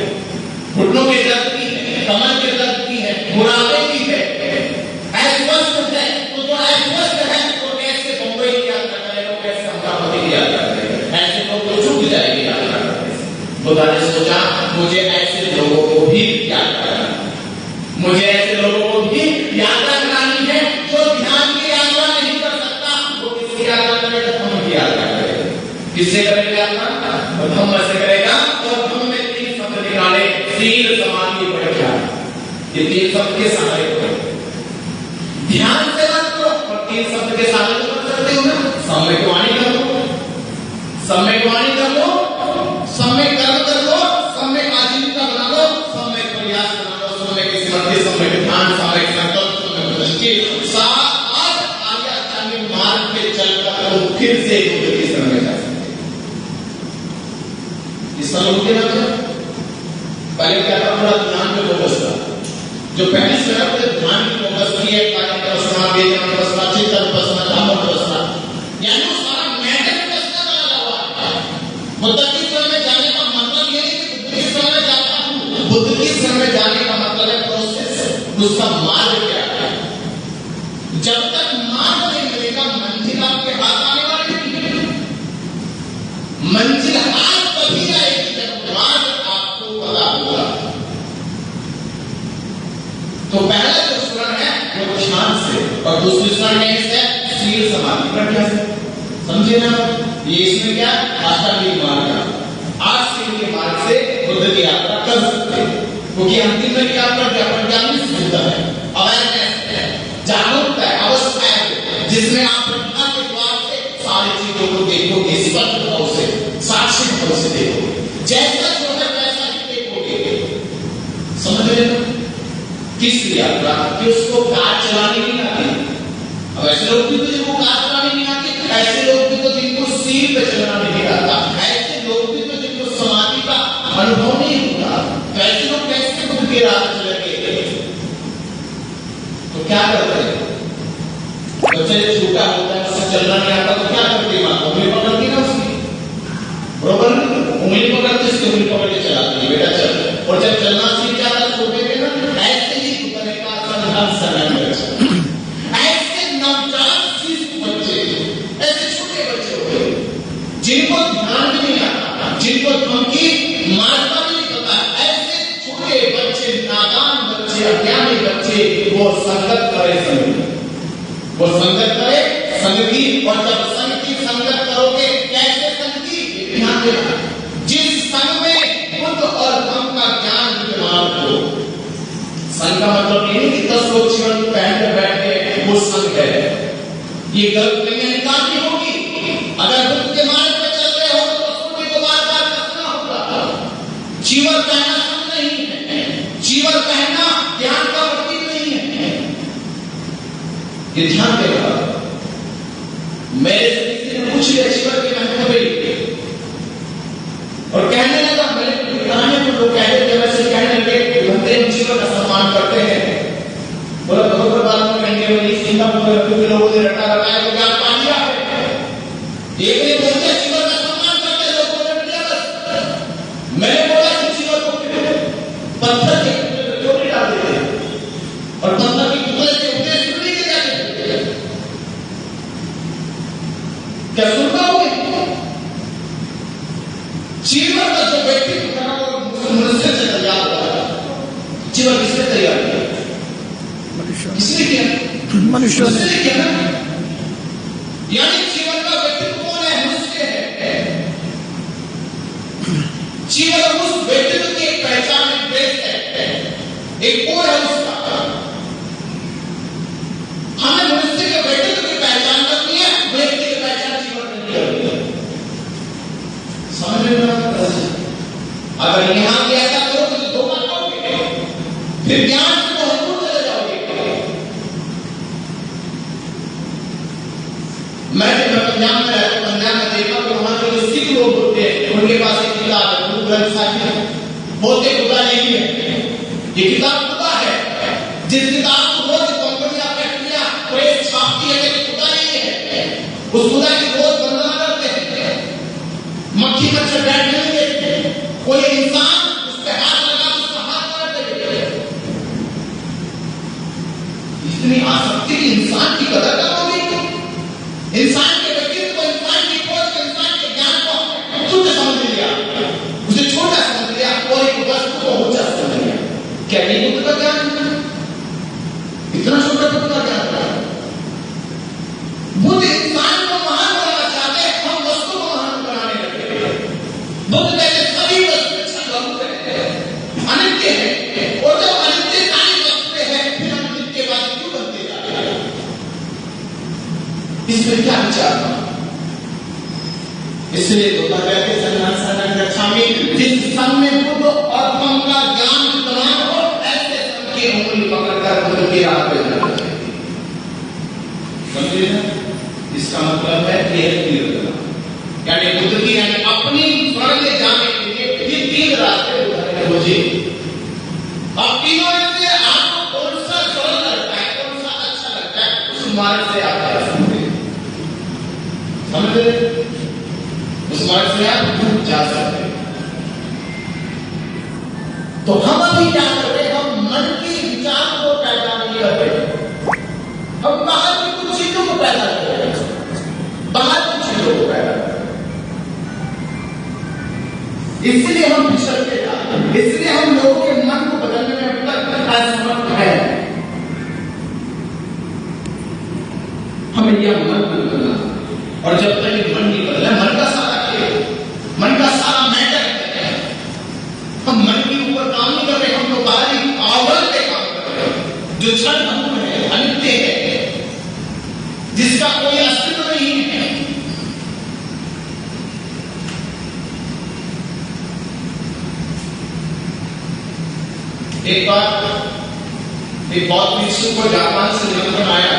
घुटनों के दर्द की है, कमर के दर्द की है, बुढ़ापे की है, अस्वस्थ है। तो जो अस्वस्थ है तो कैसे मुंबई की यात्रा करेगा, कैसे अमरावती की यात्रा करेगा? ऐसे लोग तो झुक जाएंगे यात्रा करने से। बुद्ध ने सोचा मुझे ऐसे लोगों को भी यात्रा करानी, मुझे ऐसे लोगों को भी यात्रा करानी है। जो ध्यान की यात्रा नहीं कर सकता वो किसकी यात्रा करेगा? धम्म की यात्रा करेगा। किससे करेगा यात्रा? धम्म से करेगा। और धम्म में 3 शब्द निकाले, सील, समाधि, प्रज्ञा। ये 3 शब्द के सहारे ध्यान से मत करो, और 3 शब्द के सहारे तो कर सकते हो ना। सम्यक वाणी कर लो, सम्यक वाणी कर लो, सम्यक कर्म कर लो, सम्यक आजीविका बना लो, सम्यक प्रयास बना लो, सम्यक स्मृति, सम्यक ध्यान, सम्यक संकल्प, सम्यक दृष्टि। 7-8 आर्य मार्ग पे चलकर वो फिर से बुद्ध की शरण में जा सकते। इस तरह के ना पहले क्या था? थोड़ा ध्यान पे फोकस था। जो पहली शरण पे ध्यान की फोकस की है, कार्य प्रश्न, वेदना प्रश्न, चिंतन प्रश्न, धम्म प्रश्न, यानी वो सारा मैटर प्रश्न लगा हुआ है। बुद्ध की शरण में जाने का मतलब ये नहीं कि बुद्ध की शरण में जाता हूं। बुद्ध की शरण में जाने का मतलब है प्रोसेस, उसका मार्ग क्या है। जब तक मार्ग नहीं मिलेगा मंजिल आपके हाथ आने वाली नहीं है। मंजिल हाथ तभी आएगी जब मार्ग आपको पता होगा। तो पहला जो शरण है वो ध्यान से, और दूसरी शरण है सील, समाधि, प्रज्ञा से। समझे ना? ये इसमें क्या अष्टांगिक मार्ग है। 8 सीढ़ी के मार्ग से बुद्ध की यात्रा कर सकते हैं, क्योंकि अंतिम में क्या प्रज्ञा में शुद्धता है, अवेयरनेस है, जागरूकता है, अवस्था है, जिसमें आप प्रज्ञा के द्वार से सारी चीजों को देखोगे, स्पष्ट भाव से, साक्षी भाव से देखोगे, जैसा जो है वैसा ही देखोगे। समझ रहे हो? तीसरी यात्रा कि उसको कार चलाने नहीं आती। अब ऐसे लोग भी तो जिनको कार चलाने नहीं आती, ऐसे लोग भी तो जिनको सीट पे चलना नहीं आता, ऐसे लोग भी तो जिनको समाधि का अनुभव नहीं होता, तो ऐसे लोग कैसे बुद्ध के राह चलेंगे? तो क्या करते हैं? बच्चे छोटा होता है, उससे चलना नहीं आता, तो क्या करती है माँ? उंगली पकड़ती ना उसकी, बरोबर? उंगली पकड़ती, उसकी उंगली पकड़ के चलाती है, बेटा चल। और जब चलना सीख जाता छोटे में ना, ऐसे ही अज्ञानी बच्चे वो संगत करे संग, वो संगत करे संग की। और जब संग की संगत करोगे, कैसे संग की? ध्यान देना, जिस संग में बुद्ध और धम्म का ज्ञान विद्यमान हो। संग का मतलब ये नहीं कि 10 लोग जीवन पहन कर बैठ गए वो संग है, ये गलत नहीं है, निकालनी होगी। अगर बुद्ध के मार्ग पर चल रहे हो तो सूर्य को बार बार कसना होगा। जीवन पहनना संग नहीं है, जीवन पहनना ज्ञान का प्रतीक नहीं है, ये ध्यान देगा। मेरे से किसी ने पूछ लिया जीवन की महत्व और कहने लगा, मेरे पुराने को लोग कहते थे, वैसे कहने लगे बंदे हम जीवन का सम्मान करते हैं। बोला बरोबर बात में इंडिया में सिंगापुर के लोगों ने रटा रटाया तो क्या पा लिया है। एक ने बोलते जीवन का सम्मान करते लोगों ने रट लिया बस। मैंने बोला कि जीवन को पत्थर के क्यों नहीं डाल देते और पत्थर के टुकड़े से उठे सुनने के जाते क्या सुन पाओगे? जीवन का जो व्यक्तित्व है वो मनुष्य से तैयार हुआ है। जीवन किसने तैयार किया? किसने किया? मनुष्य ने किया ना। यानी जीवन का व्यक्तित्व कौन है? मनुष्य है। जीवन उस व्यक्तित्व की एक पहचान, एक बेस है, एक कोड है उसका। हमें मनुष्य के व्यक्तित्व की पहचान करनी है, व्यक्ति की पहचान जीवन में करनी है। समझ में अगर यहां भी ऐसा करो तो धोखा खाओगे, फिर ज्ञान से बहुत दूर चले जाओगे। मैं पंजाब में रहता हूं, पंजाब में देखा तो वहां के जो सिख लोग होते हैं उनके पास एक किताब है, गुरु ग्रंथ साहिब बोलते खुदा नहीं है, ये किताब खुदा है। जिस किताब को रोज कंपनियां फैक्ट्रियां प्रेस छापती है लेकिन खुदा नहीं है, उस खुदा की रोज वंदना करते हैं। मक्खी मच्छर बैठने नहीं देते, कोई इंसान उस पे हाथ लगा तो उसका हाथ काट देते। इतनी आसक्ति की इंसान की कदर करोगे, इंसान के व्यक्तित्व को, इंसान की खोज को, इंसान के ज्ञान को तुझे समझ लिया, उसे छोटा समझ लिया और एक वस्तु को ऊंचा समझ लिया। क्या ये बुद्ध का ज्ञान है? इतना छोटा बुद्ध का ज्ञान है? बुद्ध इंसान को महान बनाना चाहते हैं, हम वस्तु को महान बनाने लगे। बुद्ध कहते सभी वस्तु अनित्य है और जब अनित्य सारी वस्तुएं हैं फिर हम नित्यवादी क्यों बनते जा रहे हैं? इसमें क्या विचार था? इसलिए तो कहते सन्नान सन्नान रक्षा में जिस संग में बुद्ध और धम्म का ज्ञान विद्यमान हो, ऐसे संग की उंगली पकड़कर बुद्ध की राह पे जाना चाहिए। समझे ना? इसका मतलब है क्लियर करना, यानी बुद्ध की यानी अपनी स्वर्ग में जाने के लिए ये 3 रास्ते खोजे। अब तीनों में से आपको कौन सा सरल लगता है, कौन सा अच्छा लगता है, उस मार्ग से आप जा सकते हैं। समझ रहे? उस मार्ग से आप जा सकते हैं। तो हम अभी क्या कर रहे हैं? हम मन के विचार को पैदा नहीं कर रहे, हम बाहर की कुछ चीजों को पैदा कर रहे हैं, बाहर की चीजों को पैदा कर रहे हैं। इसलिए हम पिछड़ते जा रहे हैं, इसलिए हम लोगों के मन को बदलने में अब तक असमर्थ है। हमें यह मन बदलना, और जब तक ये मन नहीं बदला, मन का सारा खेल, मन का सारा मैटर है। हम मन के ऊपर काम नहीं कर रहे, हम तो बाहरी आवरण पे काम कर रहे हैं, जो क्षण भंग है, अनित्य है, जिसका कोई अस्तित्व नहीं है। एक बार एक बौद्ध भिक्षु को जापान से निमंत्रण आया,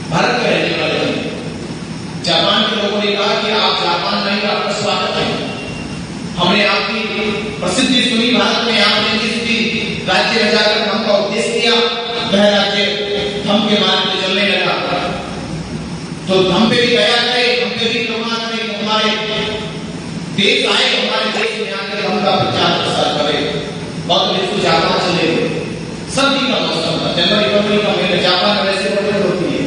भारत में रहने वाले थे। जापान के लोगों ने कहा कि आप जापान नहीं, आपका स्वागत है, हमने आपकी प्रसिद्धि सुनी भारत में, आपने जिस भी राज्य में जाकर धम्म का उपदेश किया वह राज्य धम्म के मार्ग पे चलने लगा, तो धम्म पे भी दया करे, हम पे भी करुणा करे, हमारे देश आए, हमारे देश में आकर धम्म का प्रचार प्रसार करे। बहुत भिक्षु जापान चले गए। सर्दी का मौसम था, जनवरी-फरवरी का महीना, जापान में वैसे ठंड होती है।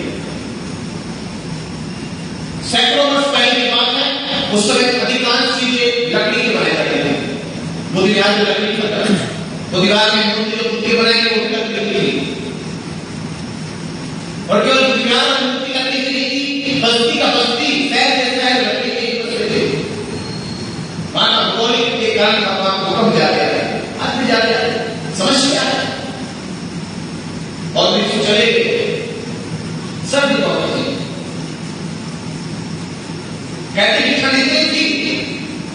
सैकड़ों वर्ष पहले की बात है, उस समय अधिकांश चीजें लकड़ी के बनाए जाते थे। बुद्धिराज लकड़ी का, बुद्धिराज में मूर्ति जो बुद्धि मूर्ति बनाएंगे वो भी लकड़ी की थी। और केवल बुद्धिमान मूर्ति लकड़ी की नहीं थी, बस्ती का बस्ती, शहर के शहर लकड़ी के ही बसे थे। माना भौगोलिक के कारण भगवान भूकंप जा रहा है, आज भी जा रहा है, समस्या है। और भी चले गए सब पहुंचे, कहते कि ठंडी तेज थी,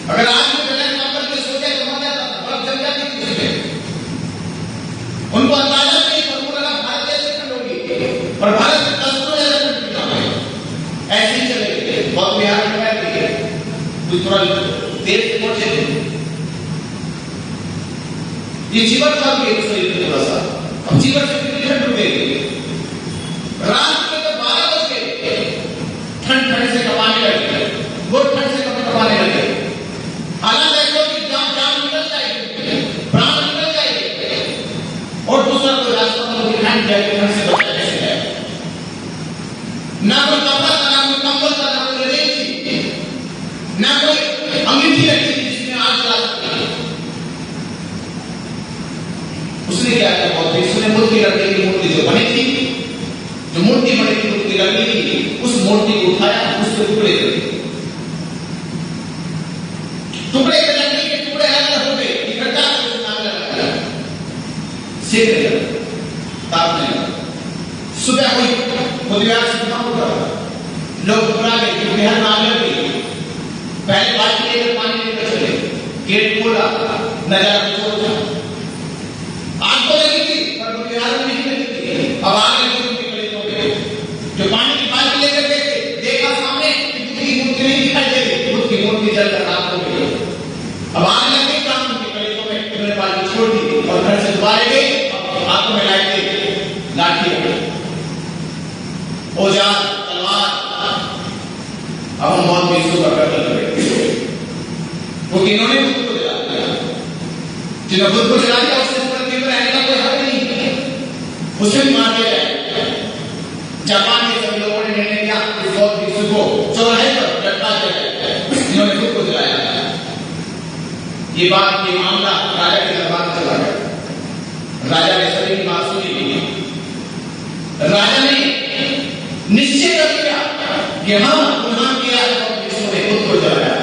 अगर आज में जगह काम करके सो जाए तो मर जाता, बर्फ जम जाती थी उसमें। उनको अंदाजा नहीं, उनको लगा भारत जैसे ठंड होगी और भारत में 10 जैसा ठंड होगा। ऐसे ही चले गए, बहुत बिहार में बैठ गए, कुछ थोड़ा देर से पहुंचे थे। ये जीवन था भी शरीर में थोड़ा सा, अब जीवन से ठंड हो गई। रात में तो 12 बजे ठंड ठंड से कमाने लगे, वो ठंड से कमाने लगे। हालांकि ऐसा कि जान निकल जाएगी, प्राण निकल जाएगी, और दूसरा कोई रास्ता नहीं दिखाई जाएगी, ठंड से बचने कैसे है। ना कोई कपड़ा था, ना कोई कंबल था, ना कोई रेत थी, ना कोई अंगीठी रखी थी जिसमें आग जला सकती। उसने क्या किया, बहुत उसने बुद्ध की लकड़ी की मूर्ति जो बनी थी, जो मूर्ति बनी थी बुद्ध की लकड़ी की, उस मूर्ति को उठाया, उसके टुकड़े कर दिए। टुकड़े के लकड़ी के टुकड़े अलग हो गए, इकट्ठा करके नाम लगा सेक दिया, ताप दिया। सुबह हुई, बुधवार से खत्म हो गया, लोग घबरा गए कि बिहार में आग लग गई। पहले बाल्टी लेकर पानी लेकर चले, गेट खोला, नजारा कुछ और था। आग तो लगी थी पर बुधवार में नहीं लगी थी। अब आग लगी उनके कलेजों में, जो पानी की बाल्टी लेकर गए थे, देखा सामने कि बुद्ध की मूर्ति नहीं दिखाई दे रही, बुद्ध की मूर्ति जलकर राख हो गई। अब आग लग गई काम उनके कलेजों में, उन्होंने बाल्टी छोड़ दी और घर से दोबारा गए, हाथों में लाठी, लाठी औजार, तलवार। अब हम बहुत बेसुध का कत्ल करेंगे, क्योंकि इन्होंने बुद्ध को जला दिया। जिन्होंने बुद्ध को जला दिया उससे पृथ्वी पर रहने का कोई हक नहीं, उसे भी मार दिया जाए। जापान के सभी लोगों ने निर्णय किया कि बौद्ध भिक्षु को चौराहे पर लटका दिया जाए, जिन्होंने बुद्ध को जलाया। ये बात, ये मामला राजा के दरबार में चला गया। राजा ने सभी की बात सुनी, राजा ने निश्चय कर लिया कि हाँ गुनाह किया और इसने खुद को जलाया।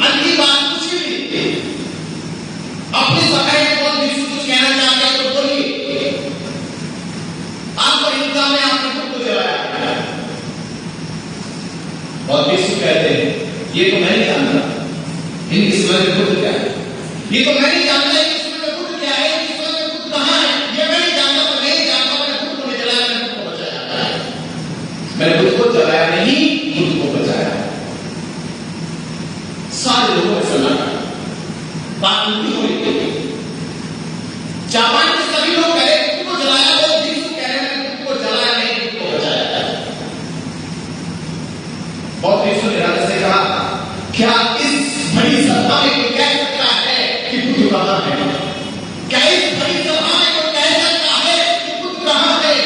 अगली बात कुछ भी अपने सफाई में बहुत विशुद्ध कुछ कहना चाहते हैं तो बोलिए, आपको हिंसा में आपने खुद को जलाया। बहुत विशुद्ध कहते हैं ये तो मैं नहीं जानता, इनकी समझ में खुद क्या है, ये तो मैं नहीं जानता कि इसमें खुद क्या है, इसमें खुद कहां है, ये मैं नहीं जानता। पर नहीं जानता, मैंने खुद को नहीं जलाया, मैंने खुद को बचाया। मैंने खुद को जलाया नहीं, खुद को बचाया। सारे लोगों ने सलाह बात उल्टी हो रही थी। जापान के सभी लोग कह रहे खुद को जलाया, वो भिक्षु कह रहे हैं खुद को जलाया नहीं, खुद को बचाया। बहुत भिक्षु ने राजा से कहा, क्या इस बड़ी सभा में कोई कह सकता है कि बुद्ध कहां है? क्या इस बड़ी सभा में कोई कह सकता है कि बुद्ध कहां है?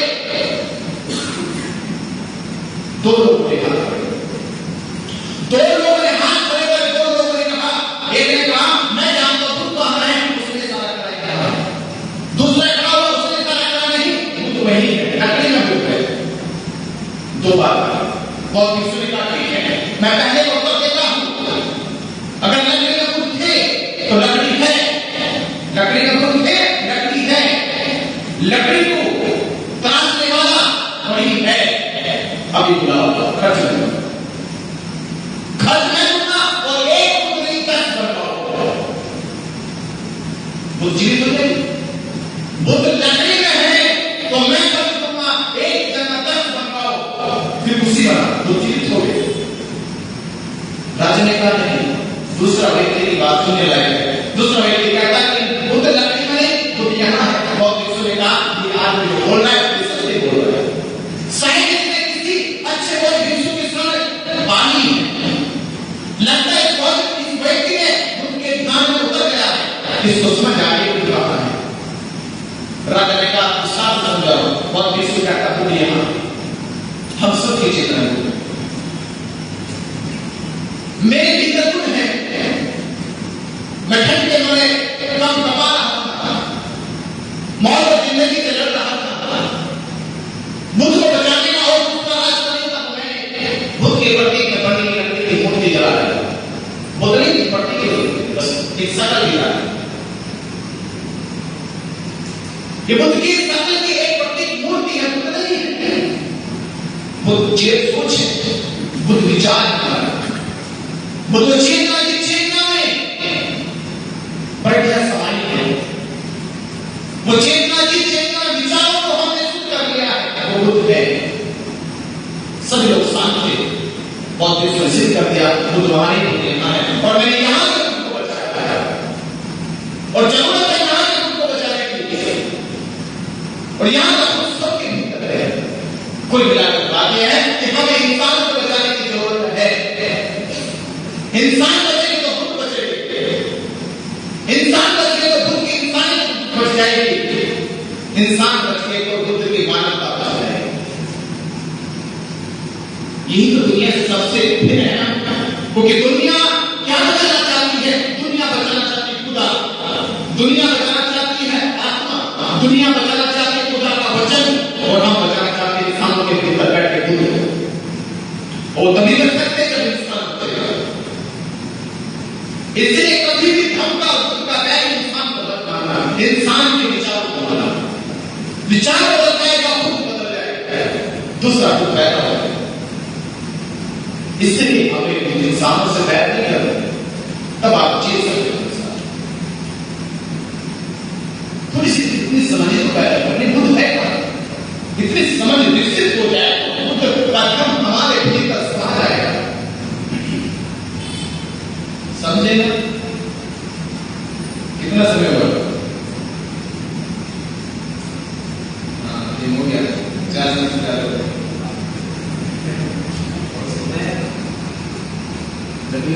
दो लोगों ने हाथ खड़े, दो लोगों ने हाथ खड़े कर, दो लोगों ने कहा, एक ने कहा मैं जानता हूं बुद्ध कहां है, उसने सारा कराया। दूसरा खड़ा हुआ, उसने सारा करा नहीं, बुद्ध वही है, लकड़ी में बुद्ध है। दो बात बहुत भिक्षु ने कहा ठीक है, मैं पहले को कर देता हूं, अगर लकड़ी में बुद्ध थे तो लकड़ी है, लकड़ी में बुद्ध थे, लकड़ी है, लकड़ी को तराशने वाला वही है। अभी बुलाओ, खर्च करो, खर्च में दूंगा और एक टुकड़ी दस बनवाओ। बुद्ध जीवित हो गए, बुद्ध लकड़ी में है तो मैं खर्च दूंगा, एक जगह 10 बनवाओ, फिर उसी बना, बुद्ध जीवित हो गए। राजा ने कहा नहीं, दूसरा व्यक्ति की बात सुनने लगे। दूसरा व्यक्ति कहता है कि बुद्ध लकड़ी में नहीं, बुद्ध यहाँ है। बहुत भिक्षु ने कहा ये आदमी जो बोल रहा है वो सत्य बोल रहा है। साइंस में किसी अच्छे बहुत भिक्षु के सामने पानी है, लगता है बहुत इस व्यक्ति ने बुद्ध के ध्यान में उतर गया है, इसको समझ आ गई बुद्ध कहां है। राजा ने कहा साफ समझाओ। बहुत भिक्षु कहता बुद्ध यहाँ, हम सबकी चेतना में मेरे भीतर बुद्ध है, मैं ठंड के मारे कम कपा रहा था, पट्टी की जरूरत है, बस एक शकल दिया है। ये बुद्ध की शकल की एक पट्टी मूर्ति है, बुद्ध नहीं है। बुद्ध सोच है, बुद्ध विचार है, बुद्ध चेतना की चेतना में बैठ गया समाई है। वो चेतना की चेतना विचारों को हमने शुद्ध कर लिया है, वो बुद्ध है। सभी लोग शांत थे, बहुत देर से सिद्ध कर दिया बुद्ध वहां नहीं देखना है, और मैंने यहां से बुद्ध को बचाया है, और जरूरत है यहां से बुद्ध को बचाने के लिए, और यहां का पुस्तक के भीतर है। कोई मिलाकर बात यह है कि हमें इंसान को बचाने की जरूरत है। इंसान बचेगी तो बुद्ध बचेगी, इंसान बचेगी तो बुद्ध की इंसानियत बच जाएगी, इंसान बचेगी तो बुद्ध की मानवता बच जाएगी। यही तो दुनिया से सबसे भिन्न है ना, क्योंकि दुनिया क्या बचाना चाहती है? दुनिया बचाना चाहती है खुदा, दुनिया बचाना चाहती है आत्मा, दुनिया बचाना चाहती है खुदा का वचन, और हम बचाना चाहते हैं इंसानों के भीतर बैठ के बुद्ध। और तभी कर सकते जब इंसान बचेगा। इसलिए कभी भी धर्म का बुद्ध का बैग इंसान को मत मानना, इंसान के विचारों को मानना। विचार बदल जाएगा, बुद्ध बदल जाएगा, दूसरा बुद्ध पैदा हो जाएगा। इसलिए हमें इंसानों से बैर नहीं करना, तब आप जी सकते हो। थोड़ी सी इतनी समझ को पैदा करनी, बुद्ध है इतनी समझ विकसित हो जाए तो बुद्ध का धर्म हमारे भीतर समा जाएगा। समझे ना? कितना समय हुआ? हाँ, ये हो गया 4 मिनट से ज्यादा हो गया। जब ये